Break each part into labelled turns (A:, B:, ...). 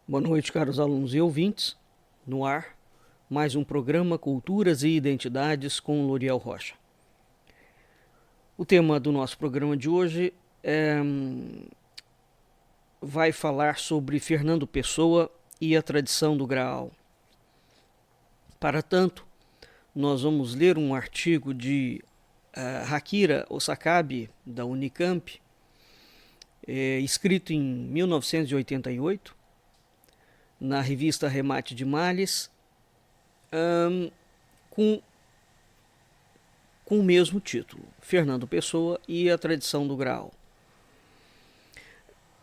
A: Boa noite, caros alunos e ouvintes. No ar, mais um programa Culturas e Identidades com Loriel Rocha. O tema do nosso programa de hoje vai falar sobre Fernando Pessoa e a tradição do Graal. Para tanto, nós vamos ler um artigo de Akira Osakabe, da Unicamp, escrito em 1988, na revista Remate de Males, com o mesmo título, Fernando Pessoa e a tradição do Graal.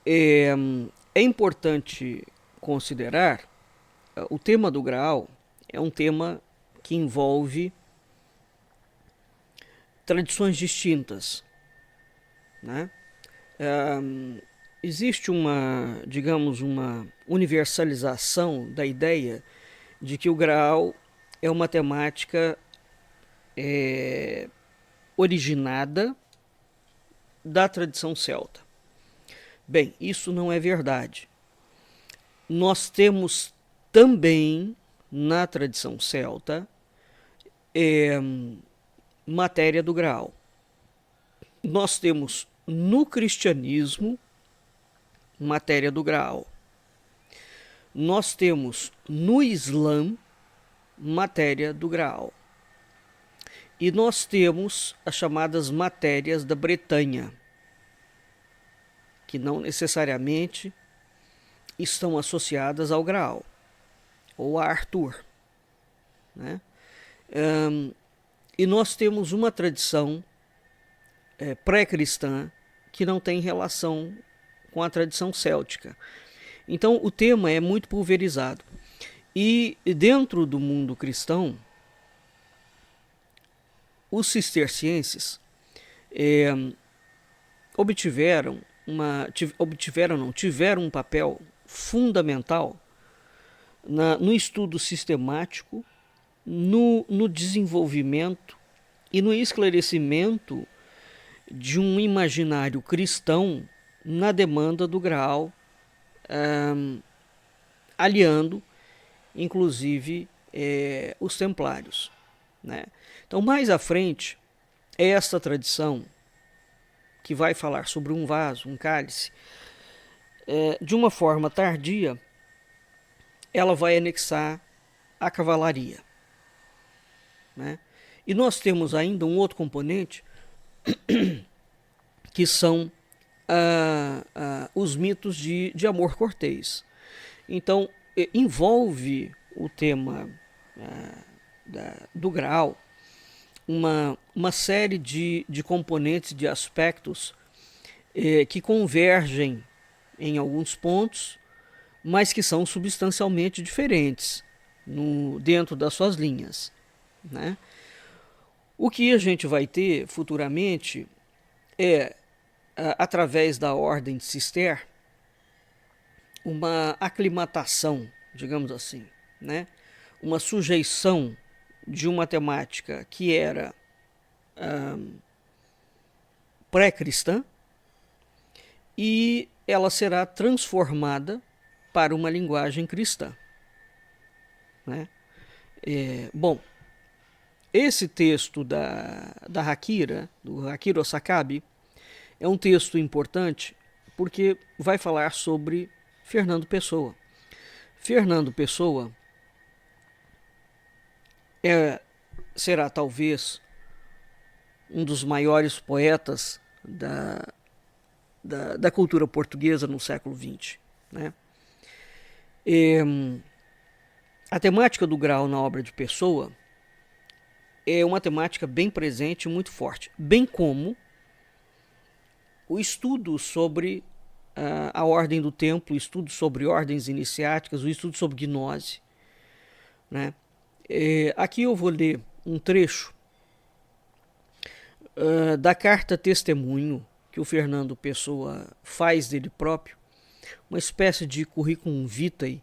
A: É importante considerar o tema do Graal é um tema que envolve tradições distintas, né? Existe uma universalização da ideia de que o Graal é uma temática originada da tradição celta. Bem, isso não é verdade. Nós temos também na tradição celta matéria do Graal. Nós temos no cristianismo matéria do Graal. Nós temos no Islã matéria do Graal. E nós temos as chamadas matérias da Bretanha, que não necessariamente estão associadas ao Graal ou a Arthur, né? E nós temos uma tradição pré-cristã que não tem relação com a tradição céltica. Então o tema é muito pulverizado. E dentro do mundo cristão, os cistercienses tiveram um papel fundamental no estudo sistemático, no desenvolvimento e no esclarecimento de um imaginário cristão na demanda do Graal, aliando inclusive os templários, né? Então, mais à frente, esta tradição, que vai falar sobre um vaso, um cálice, de uma forma tardia, ela vai anexar a cavalaria, né? E nós temos ainda um outro componente, que são os mitos de amor cortês. Então, envolve o tema do Graal uma série de componentes, de aspectos que convergem em alguns pontos, mas que são substancialmente diferentes dentro das suas linhas, né? O que a gente vai ter futuramente através da ordem de Cister, uma aclimatação, digamos assim, né? Uma sujeição de uma temática que era pré-cristã, e ela será transformada para uma linguagem cristã, né? Bom, esse texto da Akira, do Akira Osakabe, é um texto importante porque vai falar sobre Fernando Pessoa. Fernando Pessoa será talvez um dos maiores poetas da cultura portuguesa no século XX, né? A temática do Graal na obra de Pessoa é uma temática bem presente e muito forte, bem como o estudo sobre a ordem do templo, o estudo sobre ordens iniciáticas, o estudo sobre gnose, né? Aqui eu vou ler um trecho da carta testemunho que o Fernando Pessoa faz dele próprio, uma espécie de curriculum vitae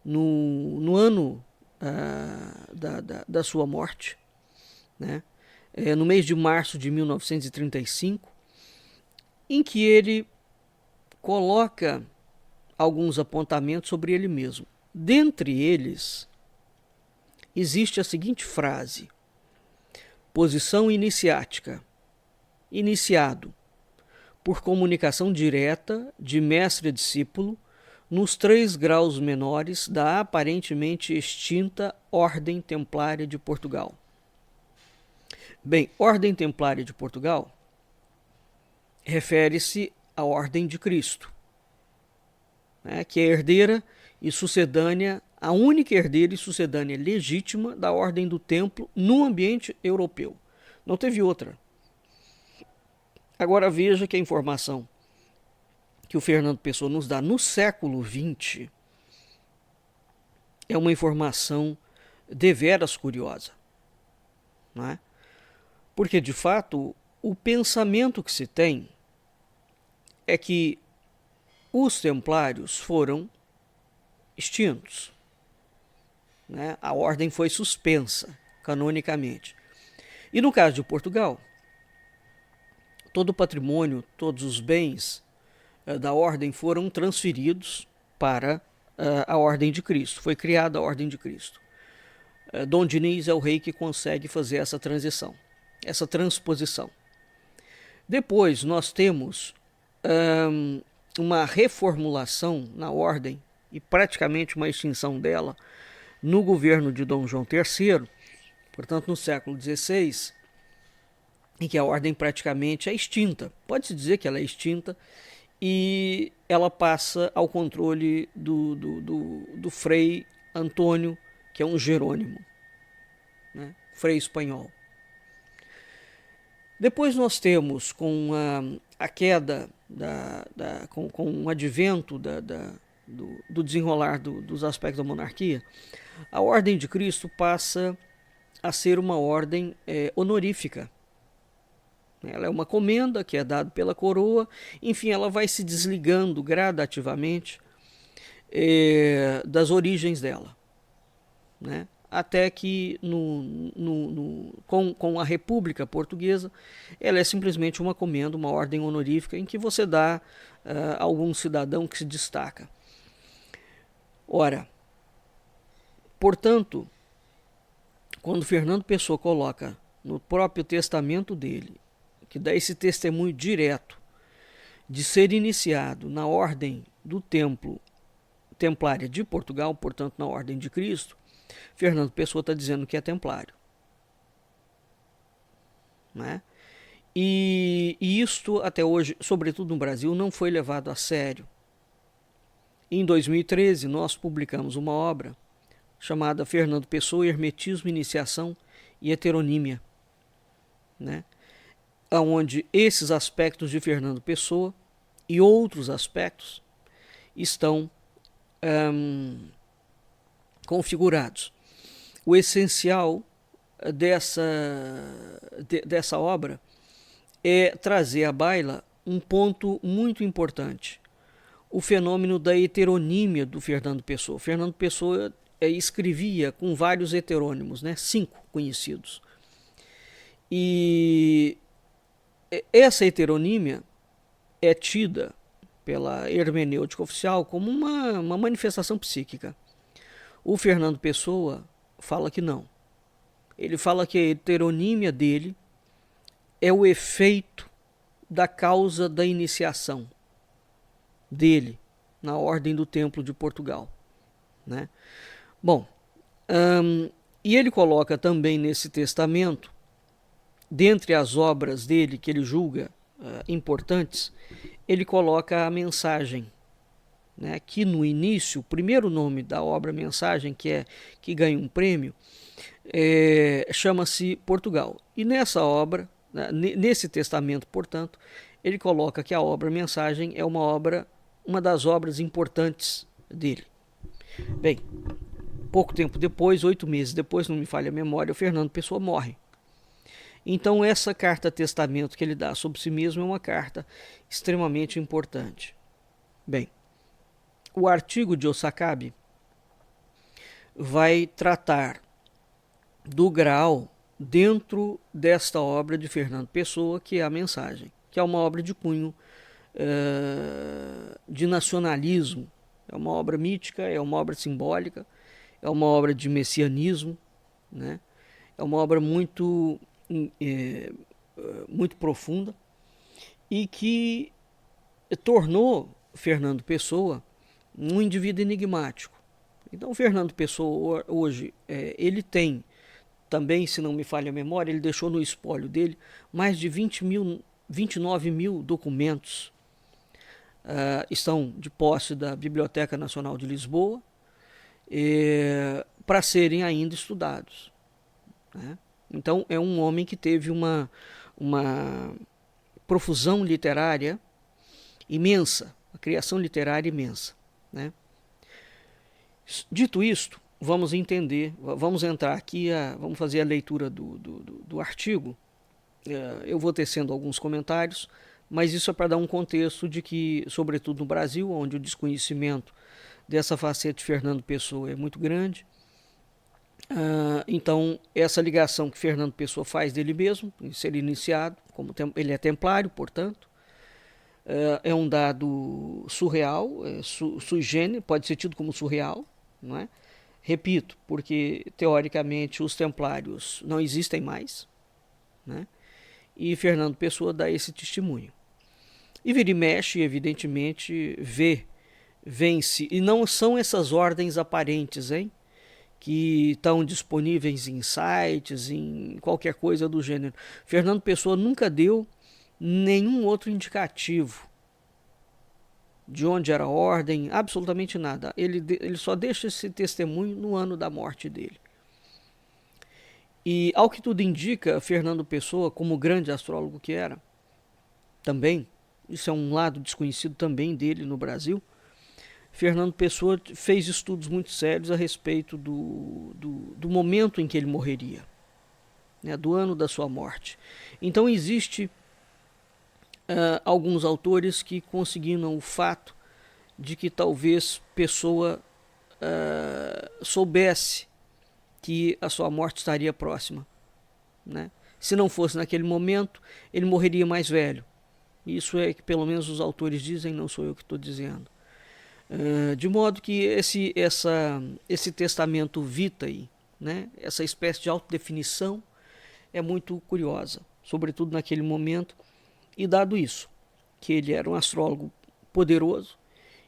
A: no ano da sua morte, né? No mês de março de 1935, em que ele coloca alguns apontamentos sobre ele mesmo. Dentre eles, existe a seguinte frase: posição iniciática, iniciado, por comunicação direta de mestre a discípulo, nos 3 graus menores da aparentemente extinta Ordem Templária de Portugal. Bem, Ordem Templária de Portugal refere-se à Ordem de Cristo, né, que é herdeira e sucedânea, a única herdeira e sucedânea legítima da Ordem do Templo no ambiente europeu. Não teve outra. Agora veja que a informação que o Fernando Pessoa nos dá no século XX é uma informação deveras curiosa, não é? Porque, de fato, o pensamento que se tem é que os templários foram extintos, né? A ordem foi suspensa canonicamente. E no caso de Portugal, todo o patrimônio, todos os bens da ordem foram transferidos para a Ordem de Cristo. Foi criada a Ordem de Cristo. Dom Diniz é o rei que consegue fazer essa transição, essa transposição. Depois nós temos uma reformulação na ordem e praticamente uma extinção dela no governo de Dom João III, portanto no século XVI, em que a ordem praticamente é extinta. Pode-se dizer que ela é extinta e ela passa ao controle do Frei Antônio, que é um Jerônimo, né? Frei espanhol. Depois nós temos, com a queda, com o advento do desenrolar dos aspectos da monarquia, a Ordem de Cristo passa a ser uma ordem honorífica. Ela é uma comenda que é dada pela coroa, enfim, ela vai se desligando gradativamente das origens dela, né? Até que com a República Portuguesa, ela é simplesmente uma comenda, uma ordem honorífica em que você dá a algum cidadão que se destaca. Ora, portanto, quando Fernando Pessoa coloca no próprio testamento dele, que dá esse testemunho direto de ser iniciado na Ordem do Templo Templária de Portugal, portanto na Ordem de Cristo, Fernando Pessoa está dizendo que é templário, né? E isto até hoje, sobretudo no Brasil, não foi levado a sério. Em 2013 nós publicamos uma obra chamada Fernando Pessoa, Hermetismo, Iniciação e Heteronímia, né? Onde esses aspectos de Fernando Pessoa e outros aspectos estão configurados. O essencial dessa obra é trazer à baila um ponto muito importante: o fenômeno da heteronímia do Fernando Pessoa. O Fernando Pessoa escrevia com vários heterônimos, né? 5 conhecidos. E essa heteronímia é tida pela hermenêutica oficial como uma manifestação psíquica. O Fernando Pessoa fala que não. Ele fala que a heteronímia dele é o efeito da causa da iniciação dele na Ordem do Templo de Portugal, né? Bom, e ele coloca também nesse testamento, dentre as obras dele que ele julga importantes, ele coloca a mensagem, né, que no início, o primeiro nome da obra Mensagem, que ganha um prêmio, chama-se Portugal. E nessa obra, nesse testamento, portanto, ele coloca que a obra Mensagem é uma das obras importantes dele. Bem, pouco tempo depois, 8 meses depois, não me falha a memória, o Fernando Pessoa morre. Então essa carta testamento que ele dá sobre si mesmo é uma carta extremamente importante. Bem, o artigo de Osakabe vai tratar do grau dentro desta obra de Fernando Pessoa, que é a Mensagem, que é uma obra de cunho de nacionalismo, É uma obra mítica, é uma obra simbólica, é uma obra de messianismo, né? É uma obra muito profunda e que tornou Fernando Pessoa um indivíduo enigmático. Então, Fernando Pessoa hoje, ele tem também, se não me falha a memória, ele deixou no espólio dele mais de 29 mil documentos. Estão de posse da Biblioteca Nacional de Lisboa para serem ainda estudados, né? Então, é um homem que teve uma profusão literária imensa, uma criação literária imensa, né? Dito isto, vamos entender, vamos entrar aqui, vamos fazer a leitura do artigo. Eu vou tecendo alguns comentários, mas isso é para dar um contexto de que, sobretudo no Brasil, onde o desconhecimento dessa faceta de Fernando Pessoa é muito grande, então essa ligação que Fernando Pessoa faz dele mesmo, em ser iniciado, como ele é templário, portanto, é um dado surreal, sui generis, pode ser tido como surreal, não é? Repito, porque teoricamente os templários não existem mais, né? E Fernando Pessoa dá esse testemunho. E vira e mexe, evidentemente, vence, e não são essas ordens aparentes, hein, que estão disponíveis em sites, em qualquer coisa do gênero. Fernando Pessoa nunca deu nenhum outro indicativo de onde era a ordem, absolutamente nada. Ele só deixa esse testemunho no ano da morte dele. E, ao que tudo indica, Fernando Pessoa, como grande astrólogo que era, também, isso é um lado desconhecido também dele no Brasil, Fernando Pessoa fez estudos muito sérios a respeito do momento em que ele morreria, né, do ano da sua morte. Então existe alguns autores que conseguiram o fato de que talvez Pessoa soubesse que a sua morte estaria próxima, né? Se não fosse naquele momento, ele morreria mais velho. Isso é que pelo menos os autores dizem, não sou eu que estou dizendo. De modo que esse testamento vitae, né, essa espécie de autodefinição, é muito curiosa, sobretudo naquele momento. E dado isso, que ele era um astrólogo poderoso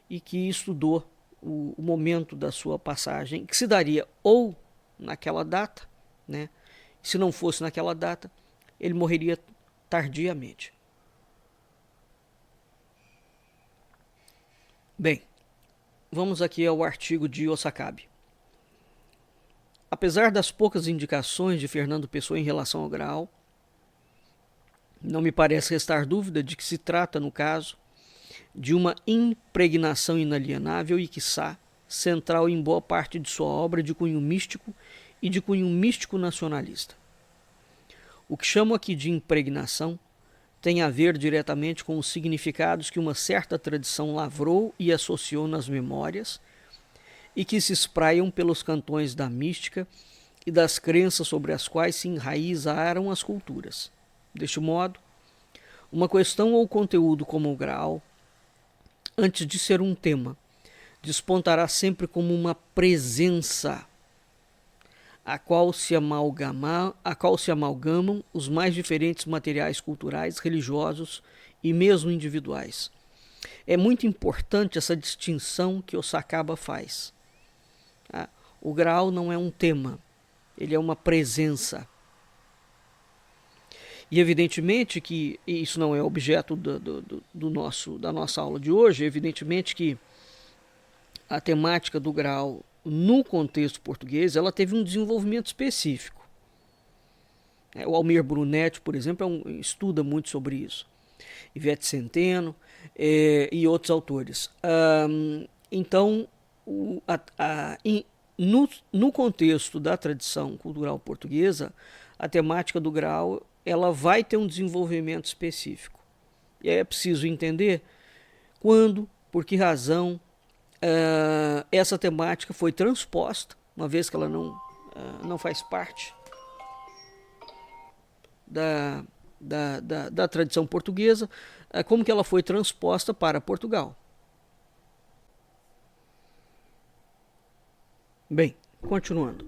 A: e que estudou o momento da sua passagem, que se daria ou naquela data, né? Se não fosse naquela data, ele morreria tardiamente. Bem, vamos aqui ao artigo de Osakabe. Apesar das poucas indicações de Fernando Pessoa em relação ao Graal, não me parece restar dúvida de que se trata, no caso, de uma impregnação inalienável e, quiçá, central em boa parte de sua obra de cunho místico e de cunho místico nacionalista. O que chamo aqui de impregnação tem a ver diretamente com os significados que uma certa tradição lavrou e associou nas memórias e que se espraiam pelos cantões da mística e das crenças sobre as quais se enraizaram as culturas. Deste modo, uma questão ou conteúdo como o Graal, antes de ser um tema, despontará sempre como uma presença a qual se amalgamam os mais diferentes materiais culturais, religiosos e mesmo individuais. É muito importante essa distinção que Osakabe faz. O Graal não é um tema, ele é uma presença. E evidentemente que isso não é objeto da nossa aula de hoje, evidentemente que a temática do Graal no contexto português ela teve um desenvolvimento específico. O Almir Brunetti, por exemplo, estuda muito sobre isso. Ivete Centeno e outros autores. Então, no contexto da tradição cultural portuguesa, a temática do Graal ela vai ter um desenvolvimento específico. E aí é preciso entender quando, por que razão essa temática foi transposta, uma vez que ela não faz parte da tradição portuguesa, como que ela foi transposta para Portugal. Bem, continuando.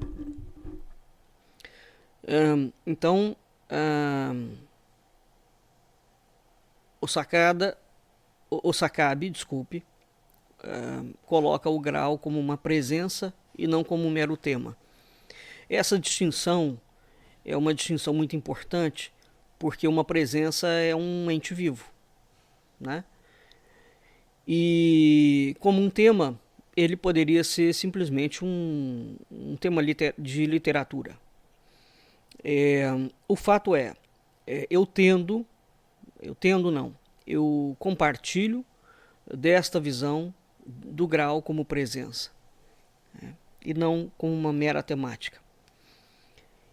A: Então, o Sakabe, desculpe, coloca o grau como uma presença e não como um mero tema. Essa distinção é uma distinção muito importante, porque uma presença é um ente vivo, né? E como um tema, ele poderia ser simplesmente um tema de literatura. O fato eu compartilho desta visão do grau como presença, né? E não como uma mera temática.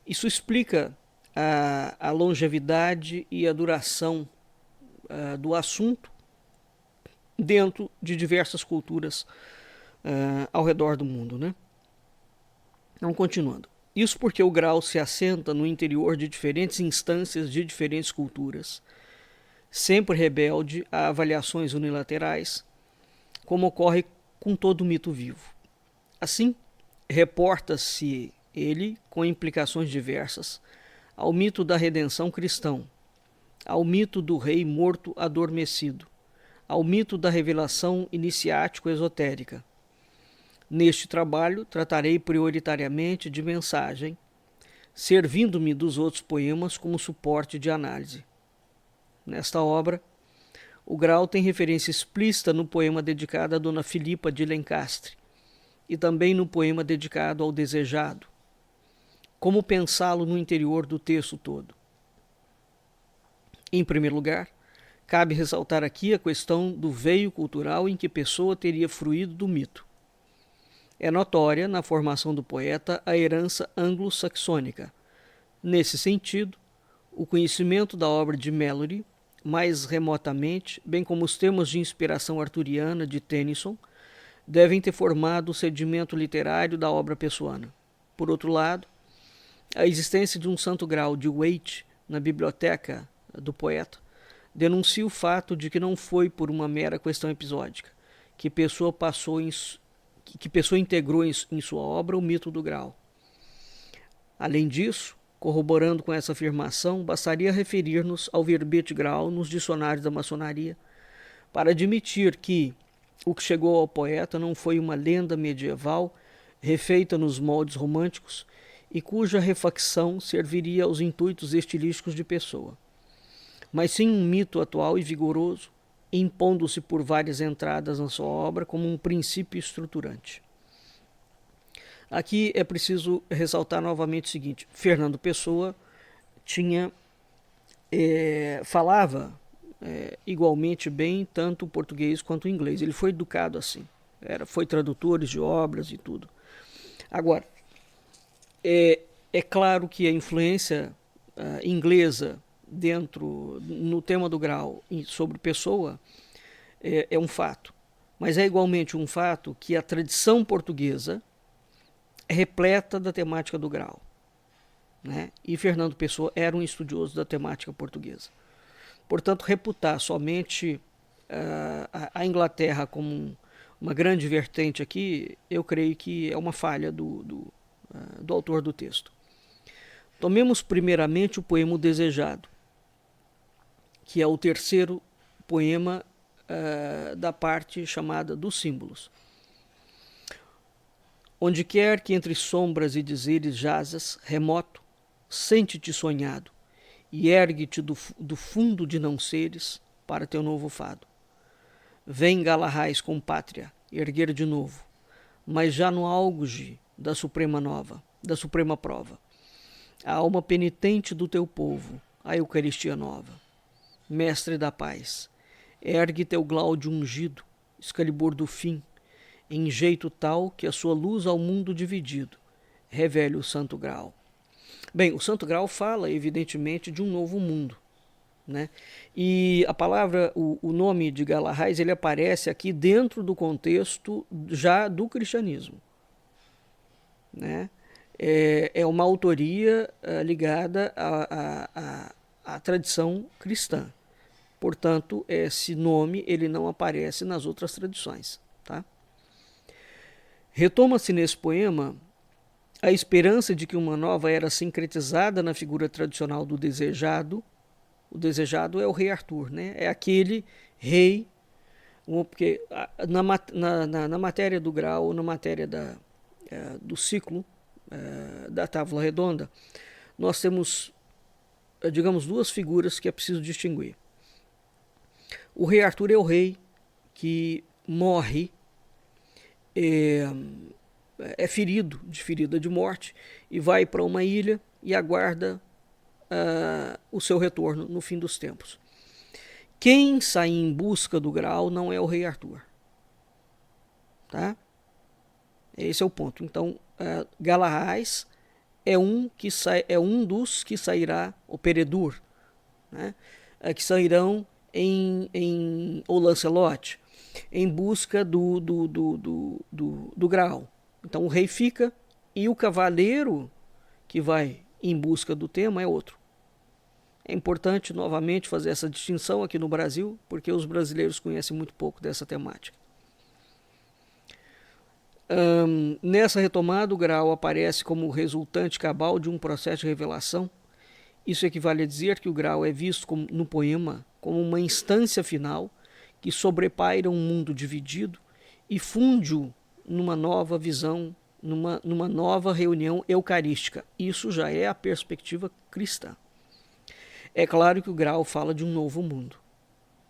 A: Isso explica a longevidade e a duração do assunto dentro de diversas culturas ao redor do mundo, né? Então, continuando. Isso porque o grau se assenta no interior de diferentes instâncias de diferentes culturas, sempre rebelde a avaliações unilaterais, como ocorre com todo mito vivo. Assim, reporta-se ele com implicações diversas ao mito da redenção cristão, ao mito do rei morto adormecido, ao mito da revelação iniciático-esotérica. Neste trabalho, tratarei prioritariamente de mensagem, servindo-me dos outros poemas como suporte de análise. Nesta obra, o grau tem referência explícita no poema dedicado a Dona Filipa de Lencastre e também no poema dedicado ao desejado. Como pensá-lo no interior do texto todo? Em primeiro lugar, cabe ressaltar aqui a questão do veio cultural em que Pessoa teria fruído do mito. É notória, na formação do poeta, a herança anglo-saxônica. Nesse sentido, o conhecimento da obra de Malory, mais remotamente, bem como os temas de inspiração arturiana de Tennyson, devem ter formado o sedimento literário da obra pessoana. Por outro lado, a existência de um santo grau de Waite na biblioteca do poeta denuncia o fato de que não foi por uma mera questão episódica que Pessoa integrou em sua obra o mito do grau. Além disso, corroborando com essa afirmação, bastaria referir-nos ao verbete grau nos dicionários da maçonaria para admitir que o que chegou ao poeta não foi uma lenda medieval refeita nos moldes românticos e cuja refacção serviria aos intuitos estilísticos de Pessoa, mas sim um mito atual e vigoroso, impondo-se por várias entradas na sua obra como um princípio estruturante. Aqui é preciso ressaltar novamente o seguinte: Fernando Pessoa falava igualmente bem tanto o português quanto o inglês. Ele foi educado assim, foi tradutor de obras e tudo. Agora, é claro que a influência inglesa no tema do grau sobre Pessoa é um fato, mas é igualmente um fato que a tradição portuguesa é repleta da temática do grau, né? E Fernando Pessoa era um estudioso da temática portuguesa. Portanto, reputar somente a Inglaterra como uma grande vertente aqui, eu creio que é uma falha do autor do texto. Tomemos primeiramente o poema O Desejado, que é o terceiro poema da parte chamada dos símbolos. Onde quer que entre sombras e dizeres jazas, remoto, sente-te sonhado e ergue-te do fundo de não seres para teu novo fado. Vem Galahais com pátria, erguer de novo, mas já no auge da suprema prova, a alma penitente do teu povo, a Eucaristia nova. Mestre da paz, ergue teu glaude ungido, Excalibur do fim, em jeito tal que a sua luz ao mundo dividido revele o Santo Grau. Bem, o Santo Grau fala, evidentemente, de um novo mundo, né? E a palavra, o nome de Galahais, ele aparece aqui dentro do contexto já do cristianismo, né? É uma autoria ligada à tradição cristã. Portanto, esse nome ele não aparece nas outras tradições, tá? Retoma-se nesse poema a esperança de que uma nova era sincretizada na figura tradicional do desejado. O desejado é o rei Arthur, né? É aquele rei, porque na matéria do grau, na matéria do ciclo da Távola Redonda, nós temos, digamos, duas figuras que é preciso distinguir. O rei Arthur é o rei que morre, é ferido, de ferida de morte, e vai para uma ilha e aguarda o seu retorno no fim dos tempos. Quem sai em busca do grau não é o rei Arthur. Tá? Esse é o ponto. Então, Galahad é um dos que sairá, o Peredur, né? Que sairão o Lancelot, em busca do grau. Então o rei fica e o cavaleiro que vai em busca do tema é outro. É importante novamente fazer essa distinção aqui no Brasil, porque os brasileiros conhecem muito pouco dessa temática. Nessa retomada, o grau aparece como resultante cabal de um processo de revelação. Isso equivale a dizer que o grau é visto no poema como uma instância final que sobrepaira um mundo dividido e funde-o numa nova visão, numa nova reunião eucarística. Isso já é a perspectiva cristã. É claro que o grau fala de um novo mundo,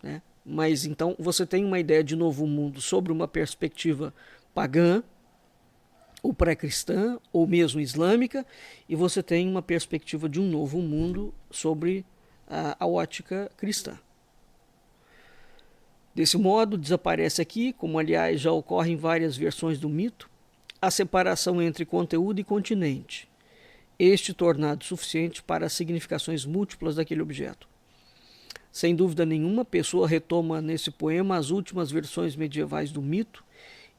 A: né? Mas então você tem uma ideia de novo mundo sobre uma perspectiva pagã, ou pré-cristã, ou mesmo islâmica, e você tem uma perspectiva de um novo mundo sobre a ótica cristã. Desse modo, desaparece aqui, como aliás já ocorre em várias versões do mito, a separação entre conteúdo e continente, este tornado suficiente para as significações múltiplas daquele objeto. Sem dúvida nenhuma, a pessoa retoma nesse poema as últimas versões medievais do mito,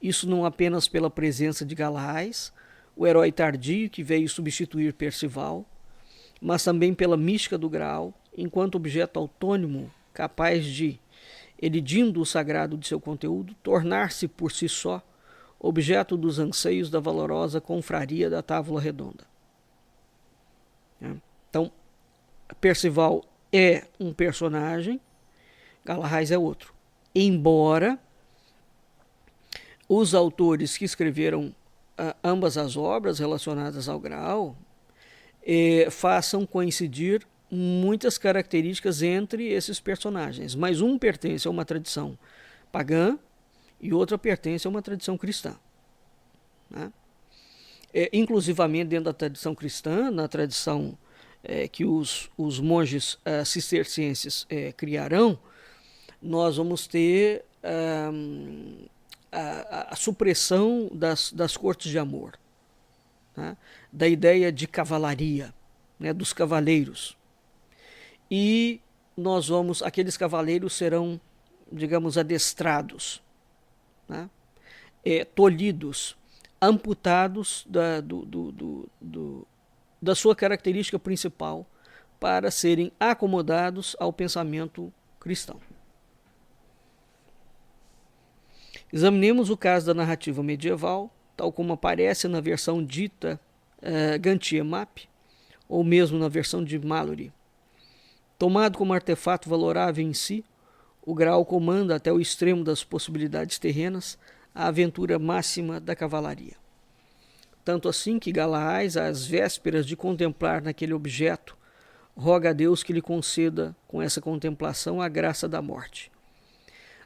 A: isso não apenas pela presença de Galahad, o herói tardio que veio substituir Percival, mas também pela mística do grau, enquanto objeto autônomo capaz de, elidindo o sagrado de seu conteúdo, tornar-se por si só objeto dos anseios da valorosa confraria da Távola Redonda. Então, Percival é um personagem, Galahad é outro. Embora os autores que escreveram ambas as obras relacionadas ao grau façam coincidir muitas características entre esses personagens, mas um pertence a uma tradição pagã e outra pertence a uma tradição cristã, né? Inclusivamente dentro da tradição cristã, na tradição que os monges cistercienses criarão, nós vamos ter a supressão das cortes de amor, né? Da ideia de cavalaria, né? Dos cavaleiros. E aqueles cavaleiros serão, digamos, adestrados, né? Tolhidos, amputados da sua característica principal para serem acomodados ao pensamento cristão. Examinemos o caso da narrativa medieval, tal como aparece na versão dita Gantier-Map, ou mesmo na versão de Mallory. Tomado como artefato valorável em si, o grau comanda até o extremo das possibilidades terrenas a aventura máxima da cavalaria. Tanto assim que Galahad, às vésperas de contemplar naquele objeto, roga a Deus que lhe conceda, com essa contemplação, a graça da morte.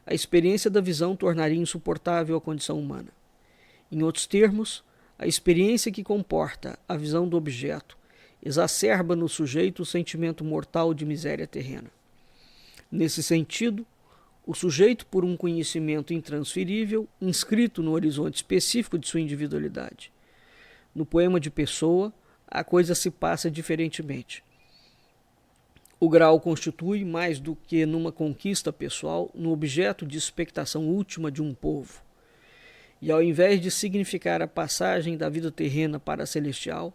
A: A experiência da visão tornaria insuportável a condição humana. Em outros termos, a experiência que comporta a visão do objeto exacerba no sujeito o sentimento mortal de miséria terrena. Nesse sentido, o sujeito, por um conhecimento intransferível, inscrito no horizonte específico de sua individualidade. No poema de Pessoa, a coisa se passa diferentemente. O grau constitui, mais do que numa conquista pessoal, no objeto de expectação última de um povo. E ao invés de significar a passagem da vida terrena para a celestial,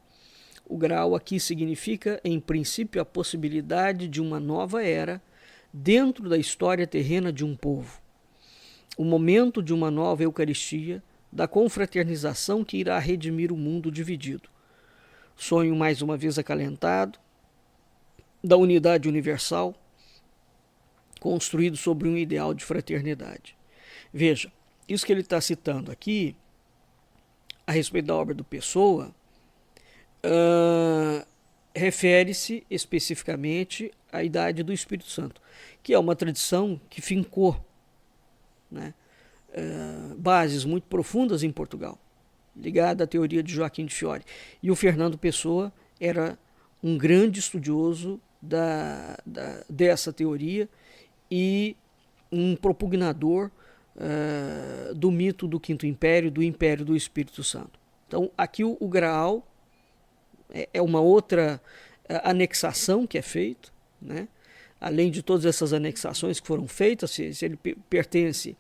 A: o grau aqui significa, em princípio, a possibilidade de uma nova era dentro da história terrena de um povo. O momento de uma nova Eucaristia, da confraternização que irá redimir o mundo dividido. Sonho mais uma vez acalentado, da unidade universal, construído sobre um ideal de fraternidade. Veja, isso que ele está citando aqui, a respeito da obra do Pessoa, refere-se especificamente à idade do Espírito Santo, que é uma tradição que fincou, né, bases muito profundas em Portugal, ligada à teoria de Joaquim de Fiore. E o Fernando Pessoa era um grande estudioso dessa teoria e um propugnador do mito do Quinto Império, do Império do Espírito Santo. Então, aqui o Graal é uma outra anexação que é feita, né? Além de todas essas anexações que foram feitas, se ele pertence,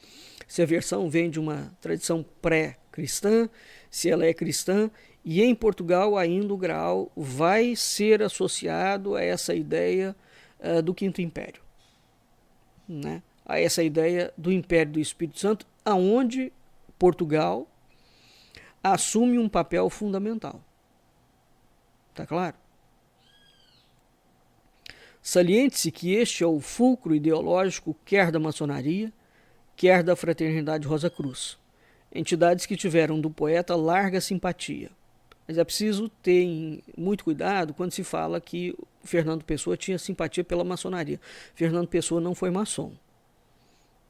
A: se a versão vem de uma tradição pré-cristã, se ela é cristã, e em Portugal ainda o Graal vai ser associado a essa ideia do Quinto Império, né? A essa ideia do Império do Espírito Santo, aonde Portugal assume um papel fundamental. Tá claro? Saliente-se que este é o fulcro ideológico quer da maçonaria, quer da Fraternidade Rosa Cruz, entidades que tiveram do poeta larga simpatia. Mas é preciso ter muito cuidado quando se fala que Fernando Pessoa tinha simpatia pela maçonaria. Fernando Pessoa não foi maçom.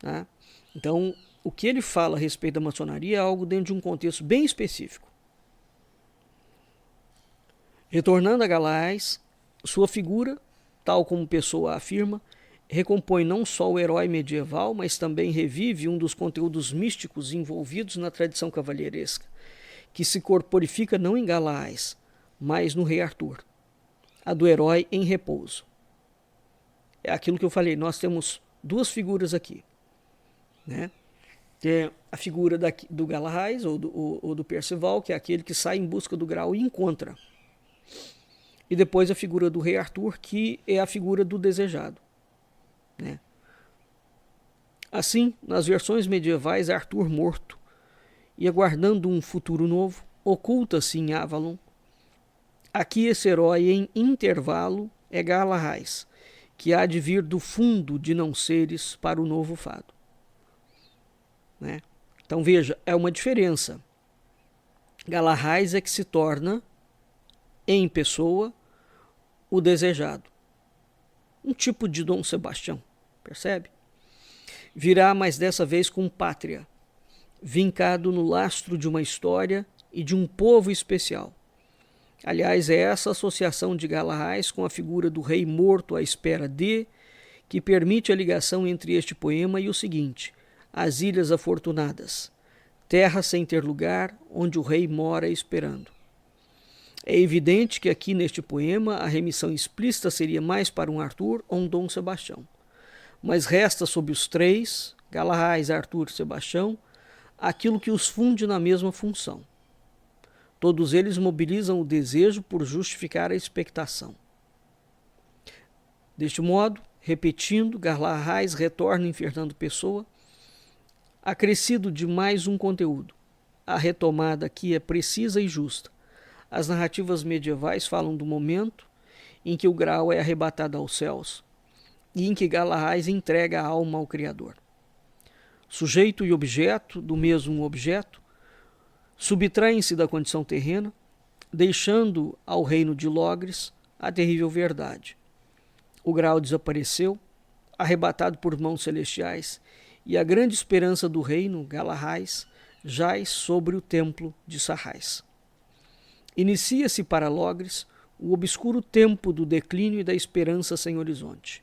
A: Tá? Então, o que ele fala a respeito da maçonaria é algo dentro de um contexto bem específico. Retornando a Galahais, sua figura, tal como Pessoa afirma, recompõe não só o herói medieval, mas também revive um dos conteúdos místicos envolvidos na tradição cavalheiresca, que se corporifica não em Galahais, mas no rei Arthur, a do herói em repouso. É aquilo que eu falei, nós temos duas figuras aqui, né? Tem a figura do Galahais ou do Perceval, que é aquele que sai em busca do Graal e encontra. E depois a figura do rei Arthur, que é a figura do desejado, né? Assim, nas versões medievais, Arthur morto e aguardando um futuro novo, oculta-se em Avalon. Aqui esse herói em intervalo é Galahais, que há de vir do fundo de não seres para o novo fado, né? Então veja, é uma diferença. Galahais é que se torna, em Pessoa, o desejado. Um tipo de Dom Sebastião, percebe? Virá, mas dessa vez com pátria, vincado no lastro de uma história e de um povo especial. Aliás, é essa associação de Galahais com a figura do rei morto à espera de, que permite a ligação entre este poema e o seguinte: As Ilhas Afortunadas, terra sem ter lugar, onde o rei mora esperando. É evidente que aqui neste poema a remissão explícita seria mais para um Arthur ou um Dom Sebastião. Mas resta sob os três, Galahais, Arthur e Sebastião, aquilo que os funde na mesma função. Todos eles mobilizam o desejo por justificar a expectação. Deste modo, repetindo, Galahais retorna em Fernando Pessoa, acrescido de mais um conteúdo. A retomada aqui é precisa e justa. As narrativas medievais falam do momento em que o Graal é arrebatado aos céus e em que Galahais entrega a alma ao Criador. Sujeito e objeto do mesmo objeto subtraem-se da condição terrena, deixando ao reino de Logres a terrível verdade. O Graal desapareceu, arrebatado por mãos celestiais, e a grande esperança do reino, Galahais, jaz sobre o templo de Sarrais. Inicia-se para Logres o obscuro tempo do declínio e da esperança sem horizonte.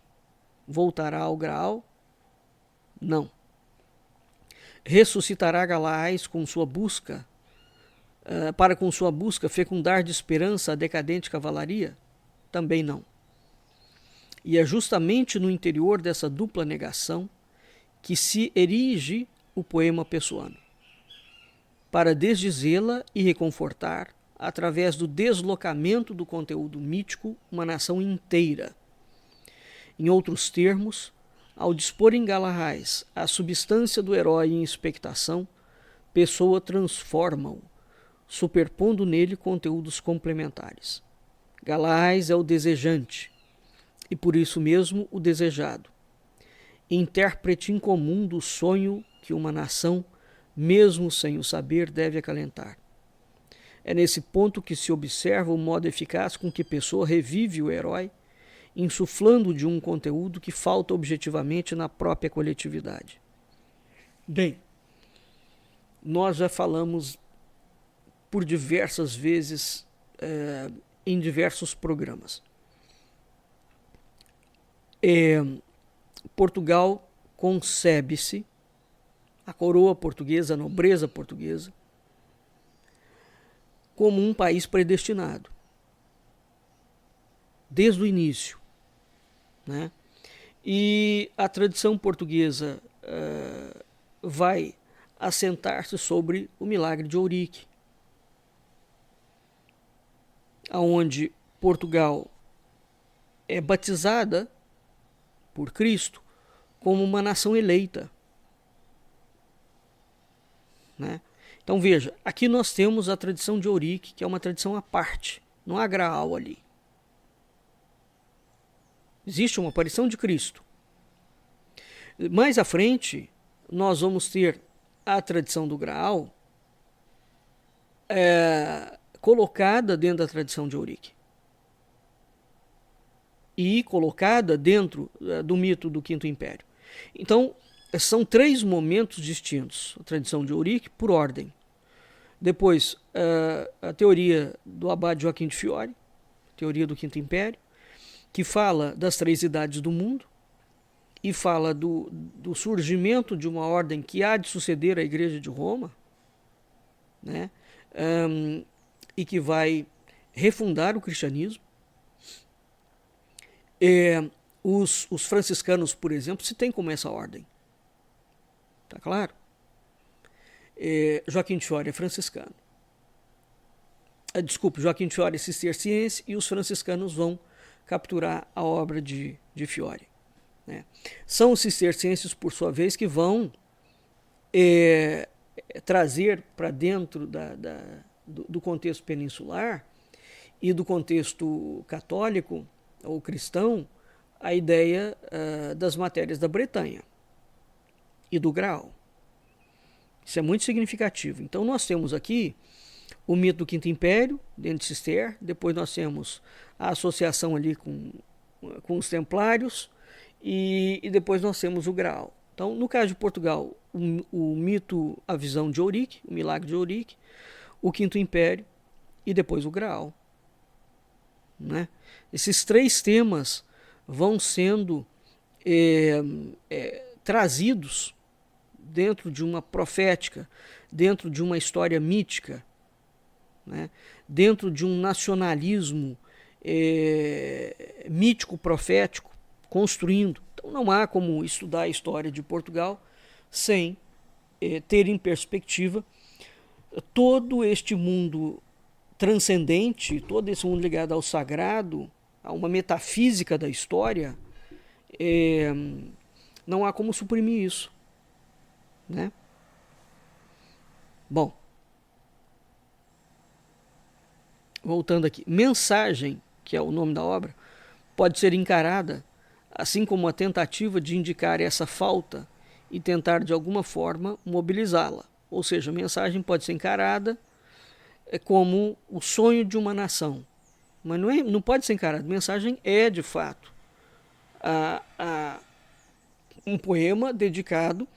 A: Voltará ao Graal? Não. Ressuscitará Galahais com sua busca, para com sua busca fecundar de esperança a decadente cavalaria? Também não. E é justamente no interior dessa dupla negação que se erige o poema pessoano, para desdizê-la e reconfortar, através do deslocamento do conteúdo mítico, uma nação inteira. Em outros termos, ao dispor em Galahais a substância do herói em expectação, pessoa transforma-o, superpondo nele conteúdos complementares. Galás é o desejante, e por isso mesmo o desejado, intérprete incomum do sonho que uma nação, mesmo sem o saber, deve acalentar. É nesse ponto que se observa o modo eficaz com que Pessoa revive o herói, insuflando de um conteúdo que falta objetivamente na própria coletividade. Bem, nós já falamos por diversas vezes em diversos programas. Portugal concebe-se, a coroa portuguesa, a nobreza portuguesa, como um país predestinado, desde o início, né? E a tradição portuguesa vai assentar-se sobre o milagre de Ourique, onde Portugal é batizada por Cristo como uma nação eleita, né? Então veja, aqui nós temos a tradição de Ourique, que é uma tradição à parte, não há Graal ali. Existe uma aparição de Cristo. Mais à frente, nós vamos ter a tradição do Graal colocada dentro da tradição de Ourique e colocada dentro do mito do Quinto Império. Então, são 3 momentos distintos. A tradição de Ourique, por ordem. Depois, a teoria do abade Joaquim de Fiore, teoria do Quinto Império, que fala das 3 idades do mundo e fala do surgimento de uma ordem que há de suceder à Igreja de Roma, né? E que vai refundar o cristianismo. Os franciscanos, por exemplo, se tem como essa ordem. Tá claro? Joaquim de Fiore é franciscano. Desculpe, Joaquim de Fiore é cisterciense e os franciscanos vão capturar a obra de Fiore, né? São os cistercienses, por sua vez, que vão trazer para dentro do contexto peninsular e do contexto católico ou cristão a ideia das matérias da Bretanha e do Graal. Isso é muito significativo. Então nós temos aqui o mito do Quinto Império, dentro de Cister, depois nós temos a associação ali com os Templários e depois nós temos o Graal. Então, no caso de Portugal, o mito, a visão de Ourique, o milagre de Ourique, o Quinto Império e depois o Graal, né? Esses 3 temas vão sendo trazidos dentro de uma profética, dentro de uma história mítica, né? Dentro de um nacionalismo mítico-profético, construindo. Então não há como estudar a história de Portugal sem ter em perspectiva todo este mundo transcendente, todo esse mundo ligado ao sagrado, a uma metafísica da história. Não há como suprimir isso, né? Bom, voltando aqui, mensagem, que é o nome da obra, pode ser encarada assim como a tentativa de indicar essa falta e tentar de alguma forma mobilizá-la. Ou seja, a mensagem pode ser encarada como o sonho de uma nação, mas não pode ser encarada. A mensagem é, de fato, um poema dedicado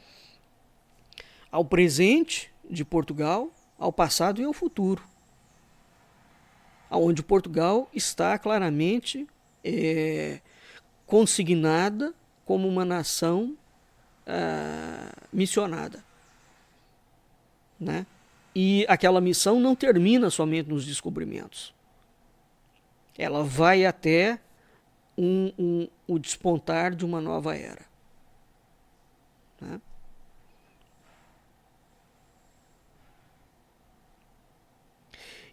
A: ao presente de Portugal, ao passado e ao futuro, onde Portugal está claramente consignada como uma nação missionada, né? E aquela missão não termina somente nos descobrimentos. Ela vai até o despontar de uma nova era, né?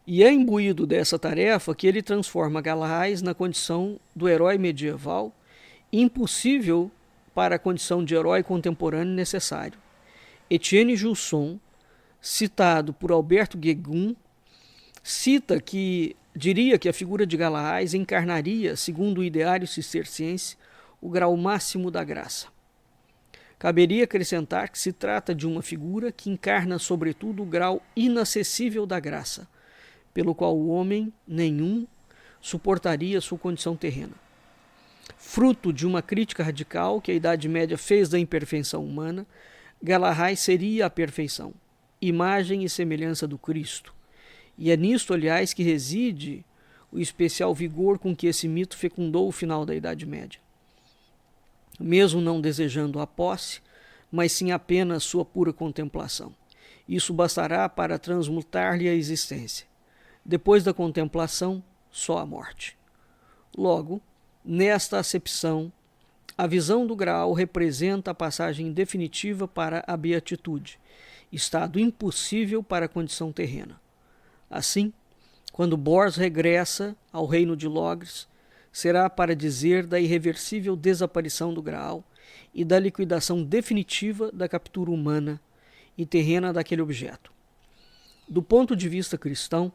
A: E é imbuído dessa tarefa que ele transforma Galahad na condição do herói medieval, impossível para a condição de herói contemporâneo necessário. Etienne Gilson citado por Alberto Guegum, diria que a figura de Galahad encarnaria, segundo o ideário cisterciense, o grau máximo da graça. Caberia acrescentar que se trata de uma figura que encarna sobretudo o grau inacessível da graça, pelo qual o homem nenhum suportaria sua condição terrena. Fruto de uma crítica radical que a Idade Média fez da imperfeição humana, Galahad seria a perfeição, imagem e semelhança do Cristo. E é nisto, aliás, que reside o especial vigor com que esse mito fecundou o final da Idade Média. Mesmo não desejando a posse, mas sim apenas sua pura contemplação. Isso bastará para transmutar-lhe a existência. Depois da contemplação, só a morte. Logo, nesta acepção, a visão do Graal representa a passagem definitiva para a beatitude, estado impossível para a condição terrena. Assim, quando Bors regressa ao reino de Logres, será para dizer da irreversível desaparição do Graal e da liquidação definitiva da captura humana e terrena daquele objeto. Do ponto de vista cristão,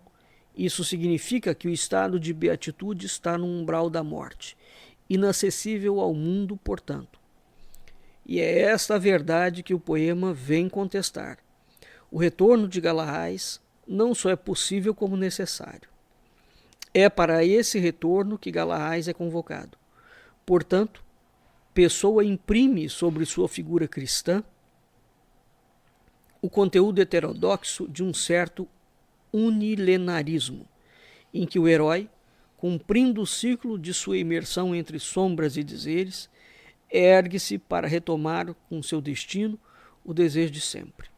A: isso significa que o estado de beatitude está no umbral da morte, inacessível ao mundo, portanto. E é esta a verdade que o poema vem contestar. O retorno de Galahad não só é possível como necessário. É para esse retorno que Galahad é convocado. Portanto, Pessoa imprime sobre sua figura cristã o conteúdo heterodoxo de um certo unilenarismo, em que o herói, cumprindo o ciclo de sua imersão entre sombras e dizeres, ergue-se para retomar com seu destino o desejo de sempre.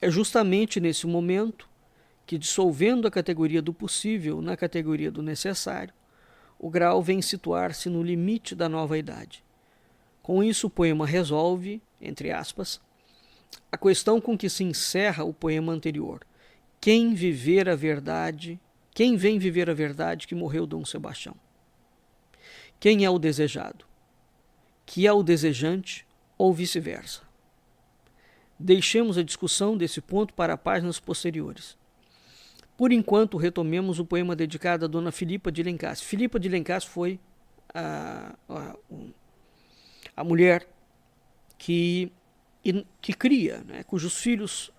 A: É justamente nesse momento que, dissolvendo a categoria do possível na categoria do necessário, o Graal vem situar-se no limite da nova idade. Com isso, o poema resolve, entre aspas, a questão com que se encerra o poema anterior. Quem vem viver a verdade que morreu Dom Sebastião? Quem é o desejado? Que é o desejante ou vice-versa? Deixemos a discussão desse ponto para páginas posteriores. Por enquanto, retomemos o poema dedicado a Dona Filipa de Lencastre. Filipa de Lencastre foi a mulher que cria, né, cujos filhos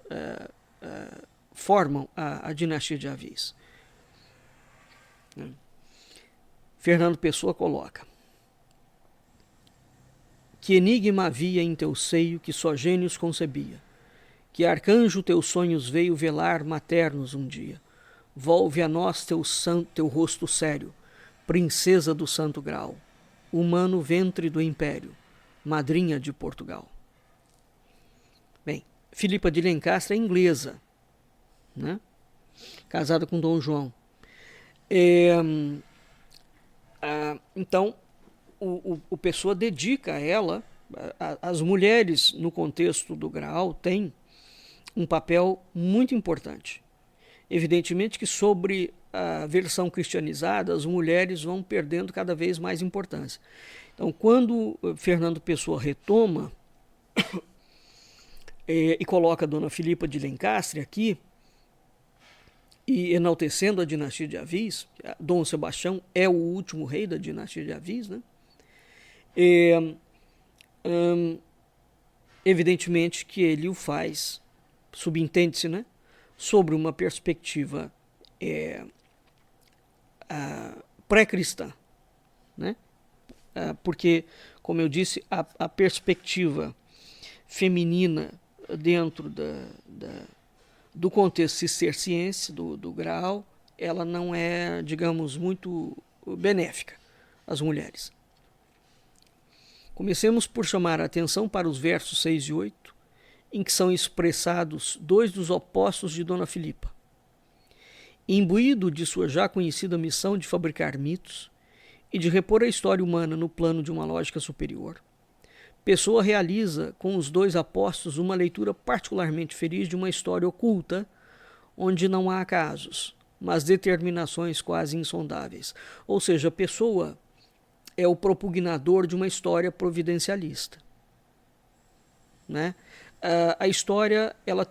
A: formam a dinastia de Avis. Fernando Pessoa coloca: que enigma havia em teu seio que só gênios concebia? Que arcanjo teus sonhos veio velar maternos um dia? Volve a nós teu rosto sério, princesa do Santo Grau, humano ventre do Império, madrinha de Portugal. Bem, Filipa de Lencastre é inglesa, né? Casada com Dom João. Então, o Pessoa dedica a ela, as mulheres no contexto do Graal têm um papel muito importante. Evidentemente que sobre a versão cristianizada, as mulheres vão perdendo cada vez mais importância. Então, quando Fernando Pessoa retoma e coloca a Dona Filipa de Lencastre aqui, e enaltecendo a dinastia de Avis, Dom Sebastião é o último rei da dinastia de Avis, né? Evidentemente que ele o faz, subentende-se, né, sobre uma perspectiva pré-cristã, né? Porque, como eu disse, a perspectiva feminina dentro do contexto cisterciense, do Graal, ela não é, digamos, muito benéfica às mulheres. Comecemos por chamar a atenção para os versos 6 e 8, em que são expressados dois dos opostos de Dona Filipa. Imbuído de sua já conhecida missão de fabricar mitos e de repor a história humana no plano de uma lógica superior, Pessoa realiza com os dois apóstolos uma leitura particularmente feliz de uma história oculta, onde não há acasos, mas determinações quase insondáveis. Ou seja, Pessoa é o propugnador de uma história providencialista, né? a história ela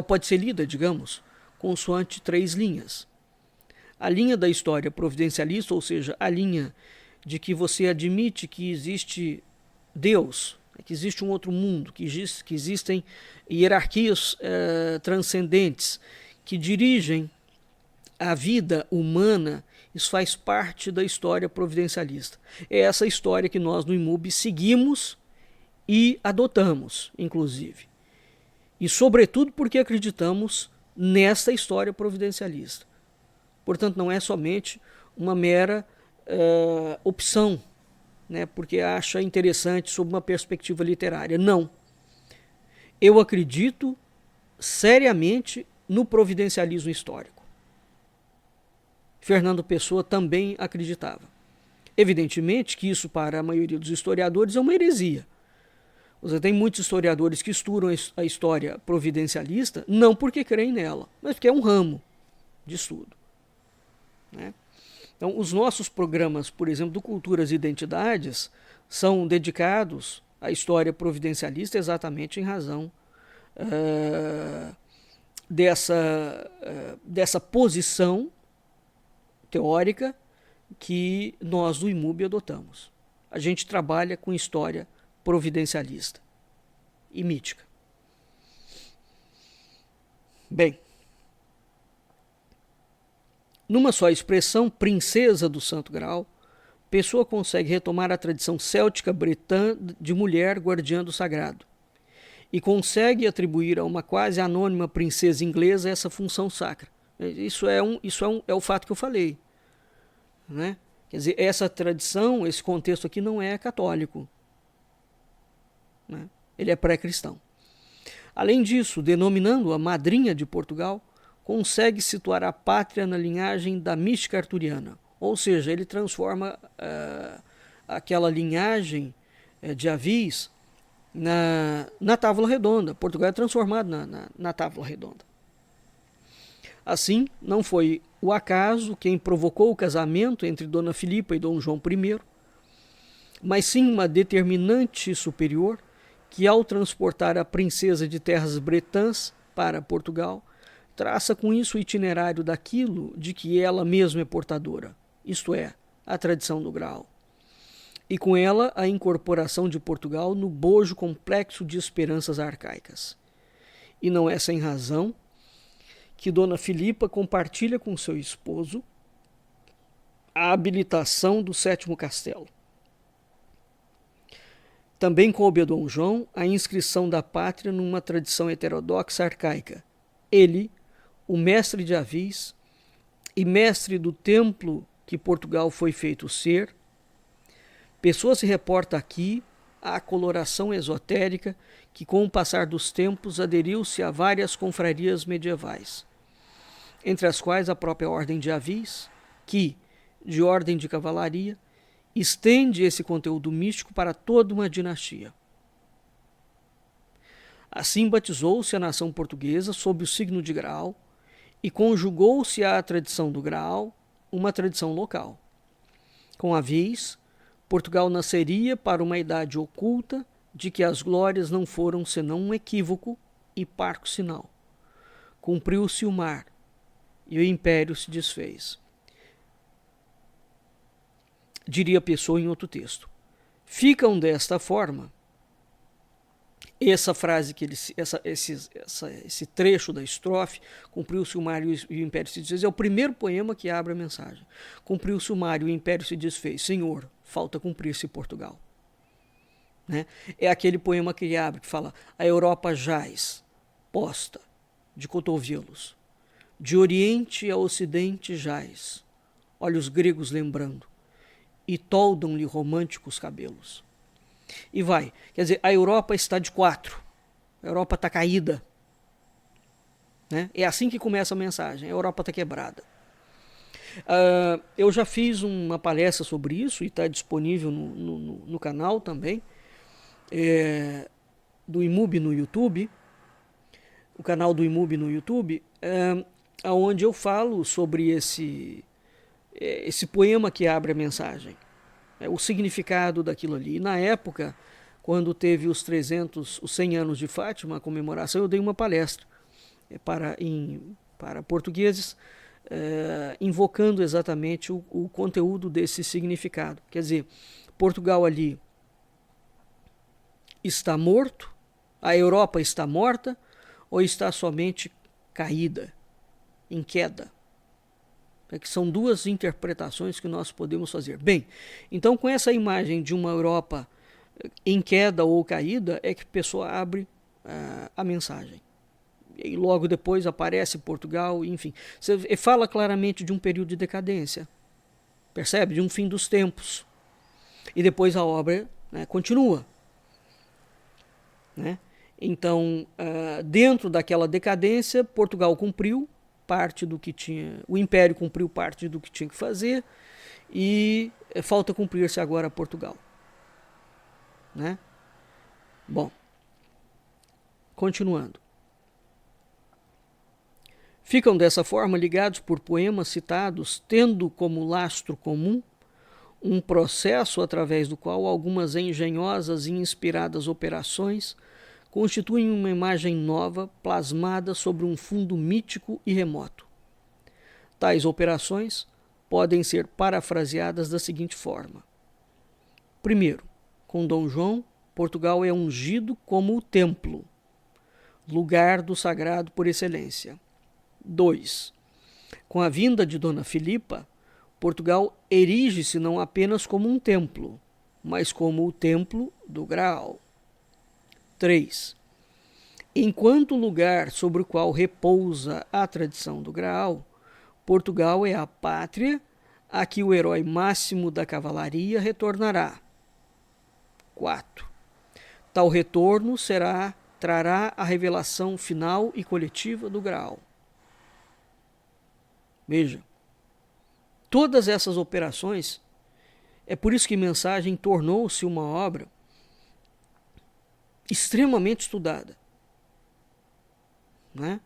A: pode ser lida, digamos, consoante 3 linhas. A linha da história providencialista, ou seja, a linha de que você admite que existe Deus, que existe um outro mundo, que existem hierarquias transcendentes que dirigem a vida humana. Isso faz parte da história providencialista. É essa história que nós no IMUB seguimos e adotamos, inclusive. E sobretudo porque acreditamos nessa história providencialista. Portanto, não é somente uma mera opção, né, porque acha interessante sob uma perspectiva literária. Não. Eu acredito seriamente no providencialismo histórico. Fernando Pessoa também acreditava. Evidentemente que isso, para a maioria dos historiadores, é uma heresia. Você tem muitos historiadores que estudam a história providencialista não porque creem nela, mas porque é um ramo de estudo, né? Então, os nossos programas, por exemplo, do Culturas e Identidades, são dedicados à história providencialista exatamente em razão dessa posição teórica que nós do IMUB adotamos. A gente trabalha com história providencialista e mítica. Bem, numa só expressão, princesa do Santo Graal, Pessoa consegue retomar a tradição céltica bretã de mulher guardiã do sagrado e consegue atribuir a uma quase anônima princesa inglesa essa função sacra. Isso é o fato que eu falei, né? Quer dizer, essa tradição, esse contexto aqui não é católico, né? Ele é pré-cristão. Além disso, denominando-a madrinha de Portugal, consegue situar a pátria na linhagem da mística arturiana, ou seja, ele transforma aquela linhagem de Avis na Távola Redonda. Portugal é transformado na Távola Redonda. Assim, não foi o acaso quem provocou o casamento entre Dona Filipa e Dom João I, mas sim uma determinante superior que, ao transportar a princesa de terras bretãs para Portugal, traça com isso o itinerário daquilo de que ela mesma é portadora, isto é, a tradição do Graal. E com ela a incorporação de Portugal no bojo complexo de esperanças arcaicas. E não é sem razão que Dona Filipa compartilha com seu esposo a habilitação do 7º castelo. Também coube a Dom João a inscrição da pátria numa tradição heterodoxa arcaica. Ele, o mestre de Avis e mestre do templo que Portugal foi feito ser, Pessoa se reporta aqui à coloração esotérica que, com o passar dos tempos, aderiu-se a várias confrarias medievais, entre as quais a própria Ordem de Avis, que, de ordem de cavalaria, estende esse conteúdo místico para toda uma dinastia. Assim batizou-se a nação portuguesa sob o signo de Graal e conjugou-se à tradição do Graal uma tradição local. Com Avis, Portugal nasceria para uma idade oculta de que as glórias não foram senão um equívoco e parco sinal. Cumpriu-se o mar e o império se desfez. Diria Pessoa em outro texto. Ficam desta forma, essa frase, esse trecho da estrofe, cumpriu-se o mar e o império se desfez, é o primeiro poema que abre a mensagem. Cumpriu-se o mar e o império se desfez. Senhor, falta cumprir-se Portugal. Né? É aquele poema que ele abre, que fala: a Europa jaz, posta, de cotovelos. De oriente a ocidente jaz, olha os gregos lembrando, e toldam-lhe românticos cabelos. E vai, quer dizer, a Europa está de 4, a Europa está caída, né? É assim que começa a mensagem, a Europa está quebrada. Eu já fiz uma palestra sobre isso e está disponível no canal também, do IMUB no YouTube, o canal do IMUB no YouTube, onde eu falo sobre esse poema que abre a mensagem, o significado daquilo ali. E na época, quando teve os 100 anos de Fátima, a comemoração, eu dei uma palestra para portugueses, invocando exatamente o conteúdo desse significado. Quer dizer, Portugal ali está morto, a Europa está morta, ou está somente caída, em queda? Que são duas interpretações que nós podemos fazer. Bem, então com essa imagem de uma Europa em queda ou caída, é que a pessoa abre a mensagem. E logo depois aparece Portugal, enfim. Você fala claramente de um período de decadência, percebe? De um fim dos tempos. E depois a obra, né, continua. Né? Então, dentro daquela decadência, Portugal cumpriu parte do que tinha, o Império cumpriu parte do que tinha que fazer, e falta cumprir-se agora Portugal. Né? Bom, continuando. Ficam dessa forma ligados por poemas citados, tendo como lastro comum um processo através do qual algumas engenhosas e inspiradas operações constituem uma imagem nova plasmada sobre um fundo mítico e remoto. Tais operações podem ser parafraseadas da seguinte forma. Primeiro, com Dom João, Portugal é ungido como o templo, lugar do sagrado por excelência. 2. Com a vinda de Dona Filipa, Portugal erige-se não apenas como um templo, mas como o templo do Graal. 3. Enquanto lugar sobre o qual repousa a tradição do Graal, Portugal é a pátria a que o herói máximo da cavalaria retornará. 4. Tal retorno trará a revelação final e coletiva do Graal. Veja, todas essas operações, é por isso que Mensagem tornou-se uma obra extremamente estudada. Né?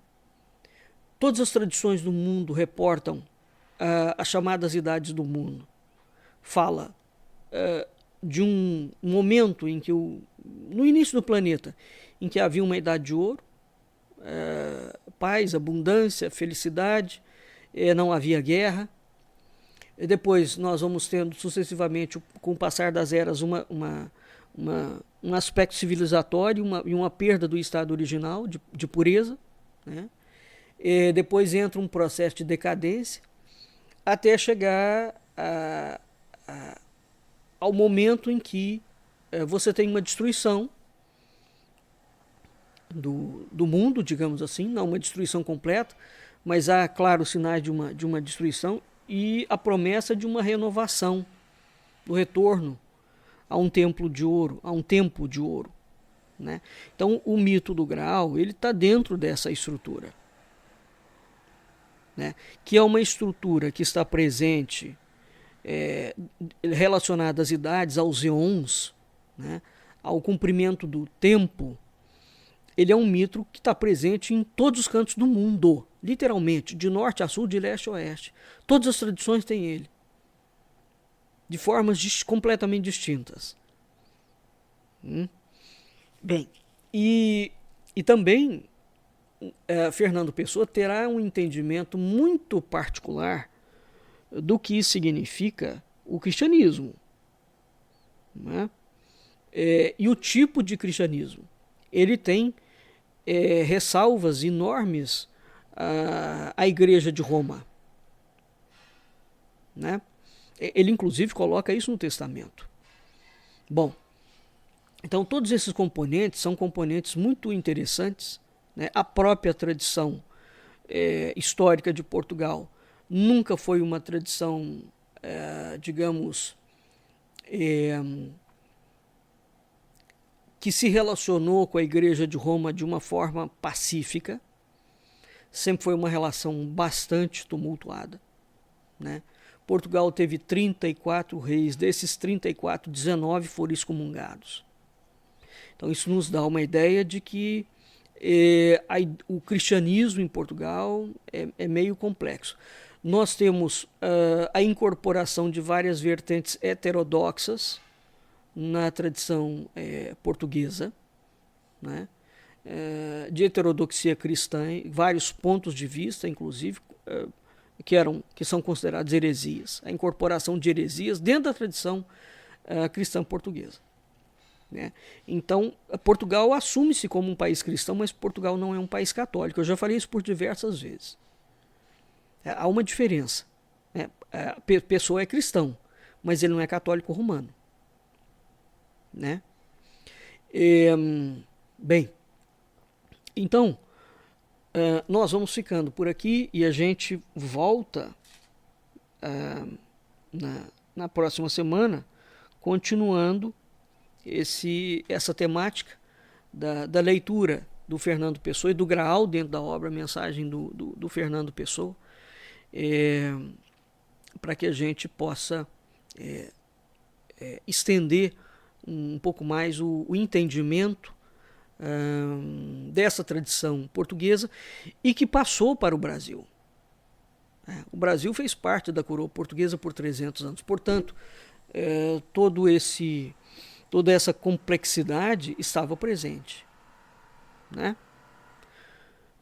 A: Todas as tradições do mundo reportam as chamadas idades do mundo. Fala de um momento em que, no início do planeta, em que havia uma idade de ouro, paz, abundância, felicidade, não havia guerra. E depois nós vamos tendo sucessivamente, com o passar das eras, um aspecto civilizatório e uma perda do estado original, de pureza. Né? E depois entra um processo de decadência, até chegar ao momento em que você tem uma destruição do mundo, digamos assim, não uma destruição completa, mas há claros sinais de uma destruição e a promessa de uma renovação, do retorno a um templo de ouro, a um tempo de ouro. Né? Então o mito do Graal está dentro dessa estrutura, né? Que é uma estrutura que está presente, relacionada às idades, aos eons, né? Ao cumprimento do tempo. Ele é um mito que está presente em todos os cantos do mundo, literalmente, de norte a sul, de leste a oeste. Todas as tradições têm ele, de formas completamente distintas. Bem, e também Fernando Pessoa terá um entendimento muito particular do que significa o cristianismo, né? E o tipo de cristianismo. Ele tem ressalvas enormes à Igreja de Roma, né? Ele inclusive coloca isso no Testamento. Bom, então todos esses componentes são componentes muito interessantes, né? A própria tradição histórica de Portugal nunca foi uma tradição, digamos, que se relacionou com a Igreja de Roma de uma forma pacífica. Sempre foi uma relação bastante tumultuada, né? Portugal teve 34 reis, desses 34, 19 foram excomungados. Então isso nos dá uma ideia de que o cristianismo em Portugal é meio complexo. Nós temos a incorporação de várias vertentes heterodoxas na tradição portuguesa, né? De heterodoxia cristã, vários pontos de vista, inclusive, que são considerados heresias, a incorporação de heresias dentro da tradição cristã portuguesa, né? Então, Portugal assume-se como um país cristão, mas Portugal não é um país católico. Eu já falei isso por diversas vezes. Há uma diferença, né? A pessoa é cristão, mas ele não é católico romano, né? Bem, então, nós vamos ficando por aqui e a gente volta na próxima semana, continuando essa temática da leitura do Fernando Pessoa e do Graal dentro da obra, a mensagem do Fernando Pessoa, para que a gente possa estender um pouco mais o entendimento dessa tradição portuguesa e que passou para o Brasil. O Brasil fez parte da coroa portuguesa por 300 anos. Portanto, toda essa complexidade estava presente, né?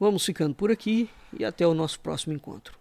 A: Vamos ficando por aqui e até o nosso próximo encontro.